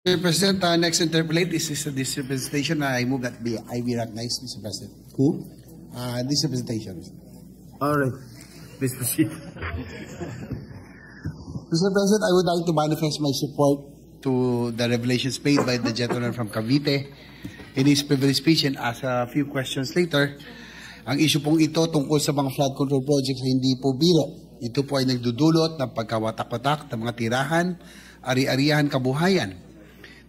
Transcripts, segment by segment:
Mr. President, next interpolate is this representation. I move that I be recognized, Mr. President. Who? This representation. All right. Please proceed. Mr. President, I would like to manifest my support to the revelations made by the gentleman from Cavite in his privilege speech, and ask a few questions later. Ang issue pong ito tungkol sa mga flood control projects ay hindi po biro. Ito po ay nagdudulot ng pagkawatak-watak ng mga tirahan, ari-arihan, kabuhayan.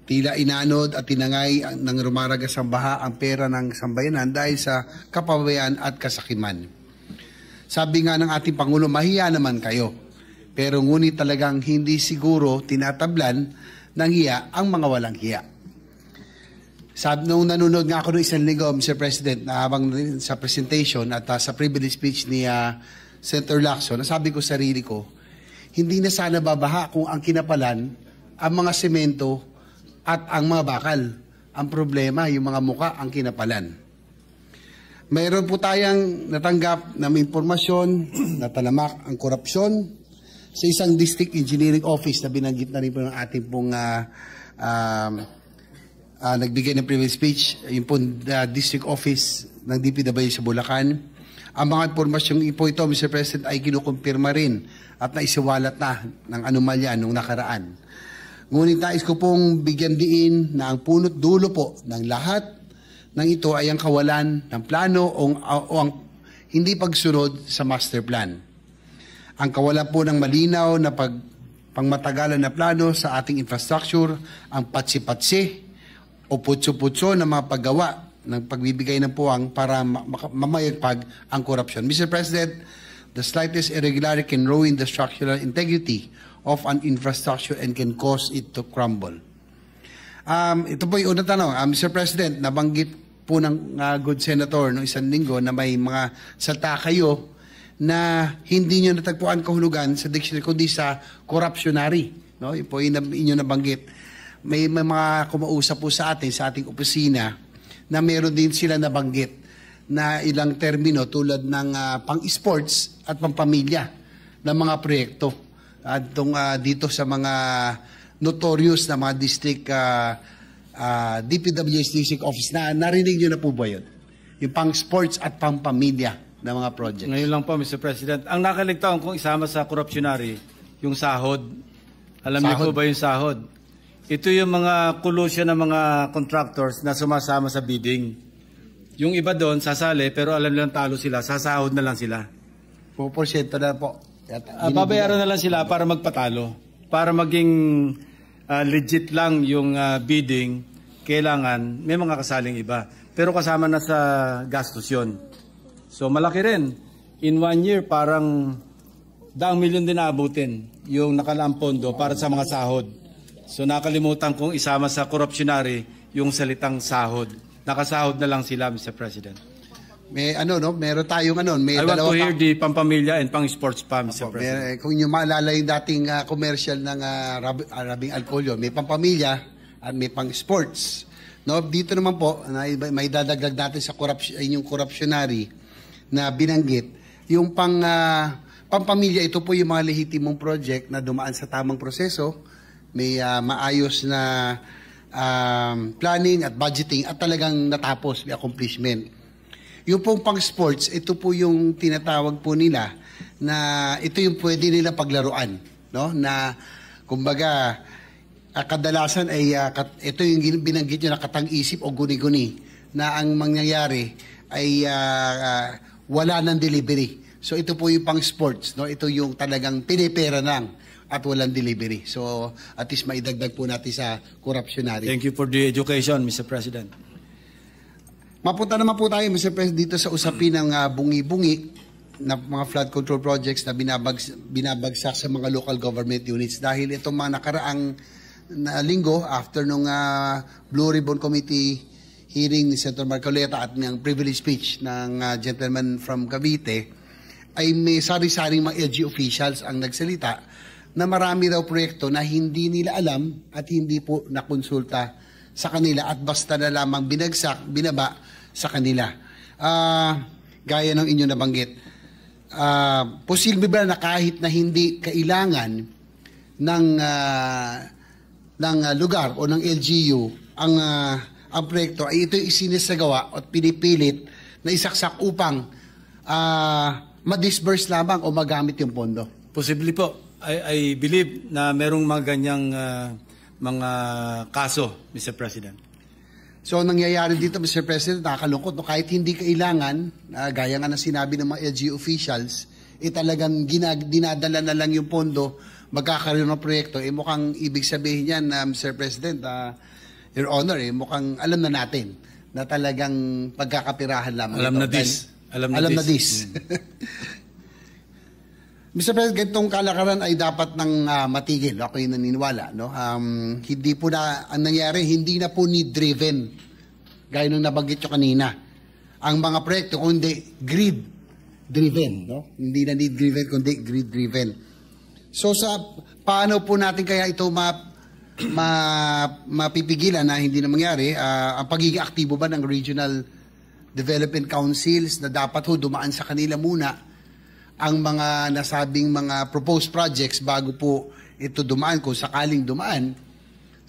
Tila inanod at tinangay ng rumaragas ang baha ang pera ng sambayanan dahil sa kapabayaan at kasakiman. Sabi nga ng ating Pangulo, mahiya naman kayo. Pero ngunit talagang hindi siguro tinatablan ng hiya ang mga walang hiya. Sabi nung nanonood nga ako ng isang linggo, Mr. President, na habang sa presentation at sa privilege speech ni Senator Lacson, nasabi ko sarili ko, hindi na sana babaha kung ang kinapalan ang mga semento at ang mga bakal. Ang problema, yung mga muka ang kinapalan. Mayroon po tayong natanggap na may impormasyon na talamak ang korupsyon sa isang district engineering office na binanggit na rin po ng ating pong nagbigay ng privilege speech, yung po district office ng DPW sa Bulacan. Ang mga impormasyong po ito, Mr. President, ay kinukumpirma rin at naisiwalat na ng anomalya nung nakaraan. Ngunit nais ko pong bigyan diin na ang punot dulo po ng lahat ng ito ay ang kawalan ng plano o ang hindi pagsunod sa master plan. Ang kawalan po ng malinaw na pangmatagalan na plano sa ating infrastructure, ang patsi-patsi o putso-putso na mga paggawa ng pagbibigay ng puwang para mamayagpag ang korupsyon. Mr. President, the slightest irregularity can ruin the structural integrity of an infrastructure and can cause it to crumble. Ito po yung unang tanong. Mr. President, nabanggit po ng good senator no isang linggo na may mga salta kayo na hindi nyo natagpuan kahulugan sa dictionary kundi sa corruptionary. No? Yun po yung inyo nabanggit. May mga kumausap po sa atin, sa ating opisina, na meron din sila nabanggit na ilang termino tulad ng pang-sports at pang-pamilya ng mga proyekto. Dito sa mga notorious na mga district DPWH district office na narinig nyo na po ba yun? Yung pang-sports at pang-pamilya na mga projects. Ngayon lang po, Mr. President. Ang nakaligtaan kong isama sa corruptionary, yung sahod. Alam niyo po ba yung sahod? Ito yung mga collusion ng mga contractors na sumasama sa bidding. Yung iba doon, sasali, pero alam nilang talo sila, sasahod na lang sila. 4% na po. Babayaran na lang sila para magpatalo. Para maging legit lang yung bidding, kailangan may mga kasaling iba. Pero kasama na sa gastos yun. So malaki rin. In 1 year, parang 100 milyon din naabutin yung nakalaang pondo para sa mga sahod. So nakalimutan kong isama sa corruptionary yung salitang sahod. Nakasahod na lang sila, Mr. President. May meron tayong may I want to hear the pampamilya and pang-sports pa, Mr. President. Kung nyo maalala yung dating commercial ng Rabing Alcolio, may pampamilya at may pang-sports. No, dito naman po, may dadagdag natin sa yung corruptionary na binanggit. Yung pampamilya, ito po yung mga lehitimong project na dumaan sa tamang proseso, may maayos na planning at budgeting at talagang natapos, may accomplishment. Yung pong pang-sports, ito po yung tinatawag po nila na ito yung pwede nila paglaruan. No? Na, kumbaga, kadalasan ay ito yung binanggit nyo na katang-isip o guni-guni na ang mangyayari ay wala ng delivery. So ito po yung pang-sports. No? Ito yung talagang pinipera lang at walang delivery. So at least maidagdag po natin sa corruptionary. Thank you for the education, Mr. President. Mapunta naman po tayo, Mr. President, dito sa usapin ng bungi-bungi na mga flood control projects na binabagsak sa mga local government units. Dahil itong mga nakaraang linggo, after nung Blue Ribbon Committee hearing ni Senator Marcoleta at ng privilege speech ng gentleman from Cavite, ay may sari-saring mga LG officials ang nagsalita na marami daw proyekto na hindi nila alam at hindi po nakonsulta sa kanila at basta na lamang binaba sa kanila. Gaya ng inyo nabanggit. Posible ba na kahit na hindi kailangan ng lugar o ng LGU ang proyekto ay ito isinisagawa at pinipilit na isaksak upang ma-disburse lamang o magamit yung pondo? Posibly po. I believe na merong mga ganyang mga kaso, Mr. President. So, nangyayari dito, Mr. President, nakakalungkot. No? Kahit hindi kailangan, gaya nga na sinabi ng mga LGU officials, talagang dinadala na lang yung pondo, magkakaroon ng proyekto. Mukhang ibig sabihin yan, Mr. President, Your Honor, mukhang alam na natin na talagang pagkakapirahan lamang. Alam na this. Mr. President, ganitong kalakaran ay dapat nang matigil. Ako yung naniniwala. No? Hindi po na, ang nangyari, hindi na po need-driven. Gaya nung nabanggit nyo kanina. Ang mga proyekto, kundi greed-driven. No? Hindi na need-driven, kundi greed-driven. So, paano po natin kaya ito mapipigilan na hindi na mangyari? Ang pagiging aktibo ba ng regional development councils na dapat dumaan sa kanila muna ang mga nasabing mga proposed projects bago po ito dumaan, kung sakaling dumaan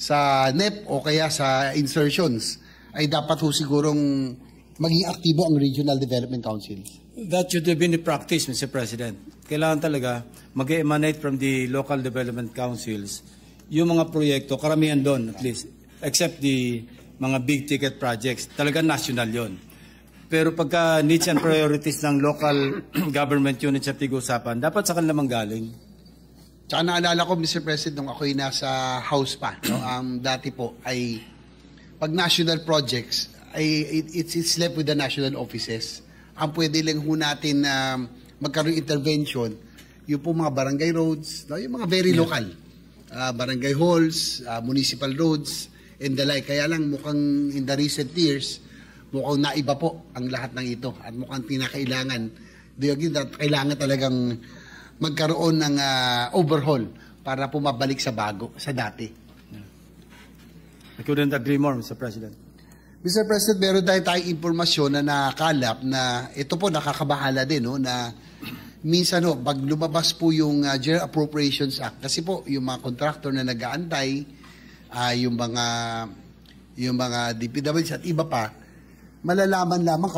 sa NEP o kaya sa insertions, ay dapat sigurong maging aktibo ang Regional Development Councils. That should have been the practice, Mr. President. Kailangan talaga mag-emanate from the local development councils yung mga proyekto, karamihan doon at least, except the mga big ticket projects, talaga national yon. Pero pagka needs and priorities ng local government units at tig-usapan, dapat sa kanila manggaling. Tsaka naalala ko, Mr. President, nung ako'y nasa House pa, no? Dati po ay, pag national projects, it's left with the national offices. Ang pwede lang natin magkaroon intervention, yung po mga barangay roads, no? Yung mga very local, barangay halls, municipal roads, and the like. Kaya lang mukhang in the recent years, mukhang naiba po ang lahat ng ito at mukhang pinakailangan kailangan talagang magkaroon ng overhaul para pumabalik sa bago, sa dati. I couldn't agree more, Mr. President. Mr. President, meron tayong impormasyon na nakalap na ito po nakakabahala din, no, na minsan pag lumabas po yung General Appropriations Act, kasi po yung mga contractor na nag-aantay, yung mga DPWs at iba pa, malalaman lamang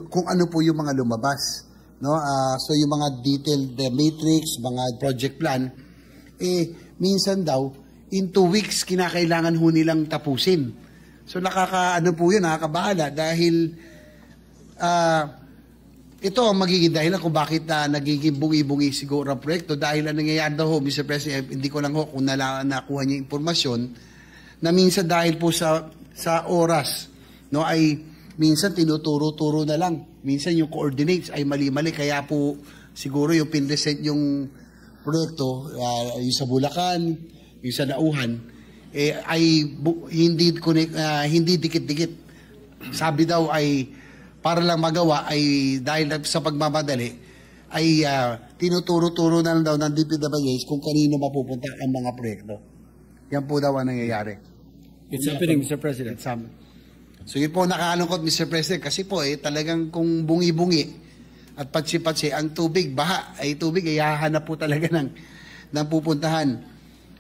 kung ano po yung mga lumabas, no? So yung mga detailed matrix, mga project plan, minsan daw in 2 weeks kinakailangan nilang tapusin. So nakakabahala dahil ito ang magiging dahilan kung bakit nagiging bungi-bungi siguro ang proyekto, dahil ang nangyayari daw Mr. President, hindi ko lang kung nakuha niya impormasyon na minsan dahil po sa oras, no, ay minsan tinuturo-turo na lang. Minsan yung coordinates ay mali-mali. Kaya po siguro yung pinresent yung proyekto, yung sa Bulacan, yung sa Nauhan, ay hindi dikit-dikit. Sabi daw ay para lang magawa ay dahil sa pagmamadali ay tinuturo-turo na lang daw ng DPWH kung kanino mapupunta ang mga proyekto. Yan po daw ang nangyayari. It's happening, Mr. President. So yun po nakakalungkot, Mr. President, kasi po talagang kung bungi-bungi at patsi-patsi ang tubig, tubig ay hahanap po talaga ng pupuntahan.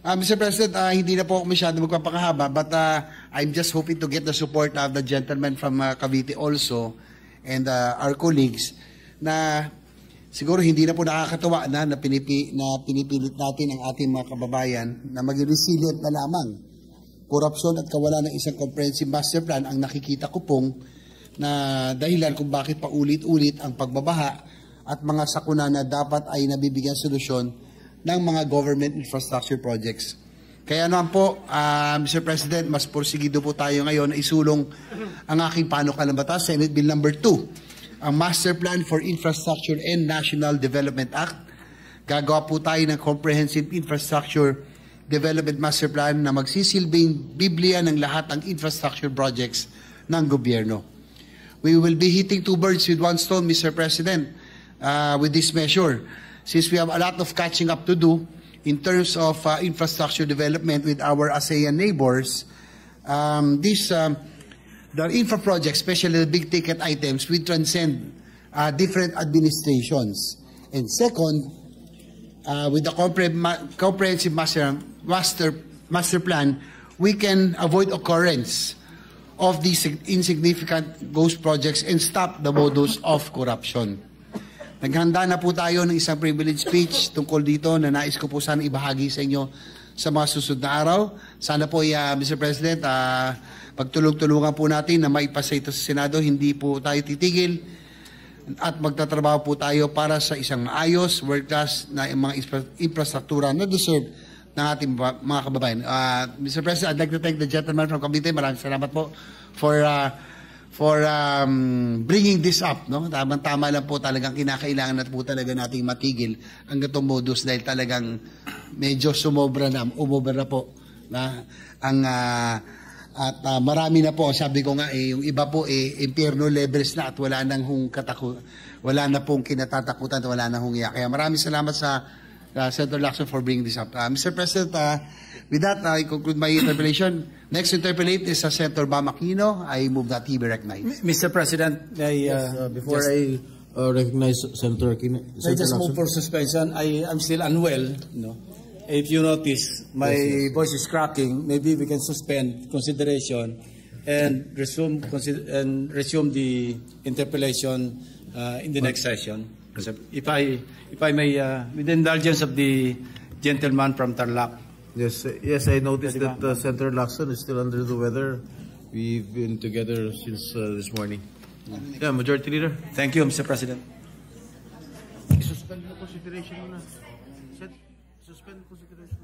Mr. President, hindi na po ako masyado magpapakahaba, but I'm just hoping to get the support of the gentleman from Cavite also and our colleagues na siguro hindi na po nakakatuwa na pinipilit natin ang ating mga kababayan na maging resilient na lamang. Korupsyon at kawalan ng isang comprehensive master plan ang nakikita ko pong na dahilan kung bakit paulit-ulit ang pagbabaha at mga sakuna na dapat ay nabibigyan solusyon ng mga government infrastructure projects. Kaya naman po, Mr. President, mas porsigido po tayo ngayon na isulong ang aking panukalang batas, Senate Bill No. 2, ang Master Plan for Infrastructure and National Development Act. Gagawa po tayo ng Comprehensive Infrastructure Development Master Plan na magsisilbing Biblia ng lahat ng infrastructure projects ng gobyerno. We will be hitting 2 birds with 1 stone, Mr. President, with this measure. Since we have a lot of catching up to do in terms of infrastructure development with our ASEAN neighbors, the infra projects, especially the big ticket items, will transcend different administrations. And second, with the comprehensive master master plan, we can avoid occurrence of these insignificant ghost projects and stop the modus of corruption. Naghanda na po tayo ng isang privilege speech tungkol dito na nais ko po sana ibahagi sa inyo sa mga susunod na araw. Sana po, Mr. President, pagtulong-tulungan po natin na maipasa ito sa Senado, hindi po tayo titigil at magtatrabaho po tayo para sa isang maayos, world-class na mga infrastruktura na deserve ng ating mga kababayan. Mr. President, I'd like to thank the gentleman from Cavite. Maraming salamat po for bringing this up. No? Tama lang po, talagang kinakailangan na po talaga nating matigil ang gatong modus dahil talagang medyo umobra na po na ang at marami na po, sabi ko nga yung iba po impierno levels na at wala na pong kinatatakutan at wala na hong iyak. Kaya maraming salamat sa Senator Lacson for bringing this up. Mr. President, with that, I conclude my interpellation. Next to interpellate is Senator Bam Aquino. I move that he be recognized. Mr. President, Before I recognize Senator Aquino, I just move for suspension. I'm still unwell. No? If you notice, my voice is cracking. Maybe we can suspend consideration and resume the interpellation in the next session. If I may, with the indulgence of the gentleman from Tarlac. Yes, I noticed that Senator Lacson is still under the weather. We've been together since this morning. Yeah, Majority Leader. Thank you, Mr. President. Suspend the consideration muna. Suspend consideration.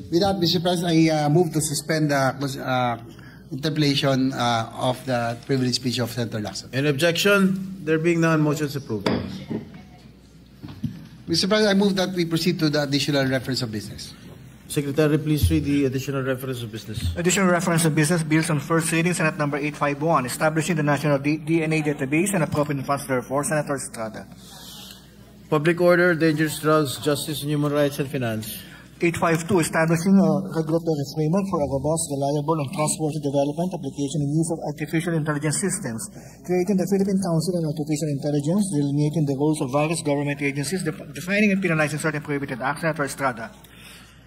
With that, Mr. President, I move to suspend the interpellation of the privilege speech of Senator Lacson. Any objection? There being none, motions approved. Mr. President, I move that we proceed to the additional reference of business. Secretary, please read the additional reference of business. Additional reference of business bills on first reading, Senate number 851, establishing the National DNA Database and appropriating funds therefore. Senator Estrada. Public order, dangerous drugs, justice and human rights, and finance. 852, establishing a regulatory framework for a robust, reliable, and trustworthy development, application, and use of artificial intelligence systems, creating the Philippine Council on Artificial Intelligence, delineating the roles of various government agencies, defining and penalizing certain prohibited acts. Senator Estrada.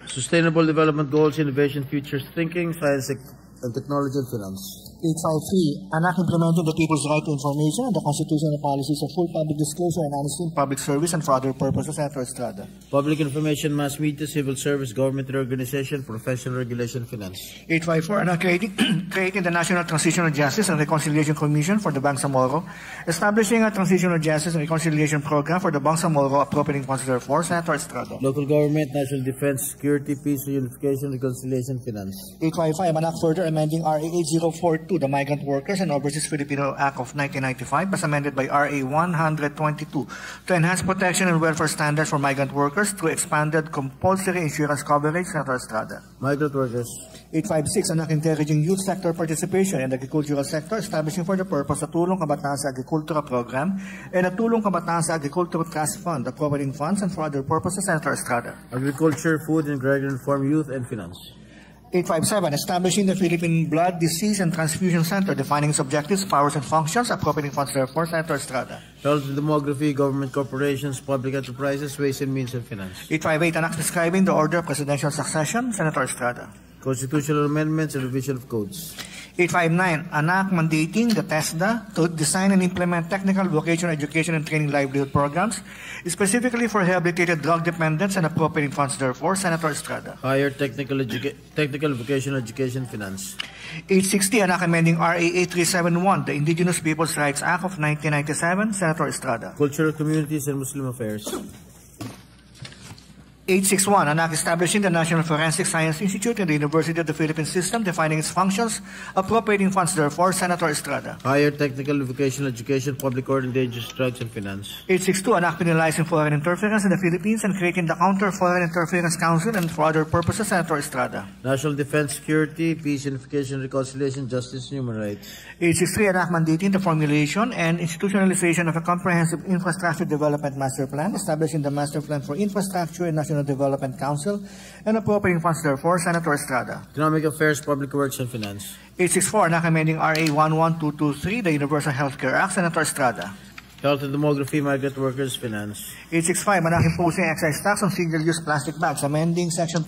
Sustainable Development Goals, Innovation, Futures Thinking, Science and Technology, and Finance. 853, an act implementing the people's right to information and the constitutional policies of full public disclosure and honesty in public service and for other purposes. Senator Estrada. Public information, mass media, civil service, government organization, professional regulation, finance. 854, an act creating the National Transitional Justice and Reconciliation Commission for the Bangsamoro, establishing a Transitional Justice and Reconciliation Program for the Bangsamoro, appropriating funds therefore. Senator Estrada. Local government, national defense, security, peace, reunification, reconciliation, finance. 855, an act further amending RA 8042, the Migrant Workers and Overseas Filipino Act of 1995, as amended by RA 122, to enhance protection and welfare standards for migrant workers through expanded compulsory insurance coverage. Senator Estrada. Migrant workers. 856, an act encouraging youth sector participation in the agricultural sector, establishing for the purpose a Tulong Kabataan sa Agrikultura program and a Tulong Kabataan sa Agrikultura Trust Fund, appropriating funds and for other purposes. Senator Estrada. Agriculture, food and agrarian farm, youth and finance. 857, establishing the Philippine Blood, Disease and Transfusion Center, defining its objectives, powers, and functions, appropriating funds therefore. Senator Estrada. Health and demography, government corporations, public enterprises, ways and means, and finance. 858, an act describing the order of presidential succession. Senator Estrada. Constitutional amendments and revision of codes. 859, an act mandating the TESDA to design and implement technical vocational education and training livelihood programs, specifically for rehabilitated drug dependents and appropriating funds therefore. Senator Estrada. Higher technical vocational education, finance. 860, an act amending RA 8371, the Indigenous Peoples' Rights Act of 1997. Senator Estrada. Cultural communities and Muslim affairs. 861, an act establishing the National Forensic Science Institute in the University of the Philippines System, defining its functions, appropriating funds therefore. Senator Estrada. Higher technical vocational education, public order, dangerous drugs, and finance. 862, an act penalizing foreign interference in the Philippines and creating the Counter Foreign Interference Council and for other purposes. Senator Estrada. National defense, security, peace, unification, reconciliation, justice, and human rights. 863, an act mandating the formulation and institutionalization of a comprehensive infrastructure development master plan, establishing the master plan for infrastructure and national Development Council and appropriating funds therefore. Senator Estrada. Economic affairs, public works, and finance. 864, an act amending RA 11223, the Universal Healthcare Act. Senator Estrada. Health and Demography, Migrant Workers, Finance. 865, Manang imposing excise tax on single-use plastic bags, amending Section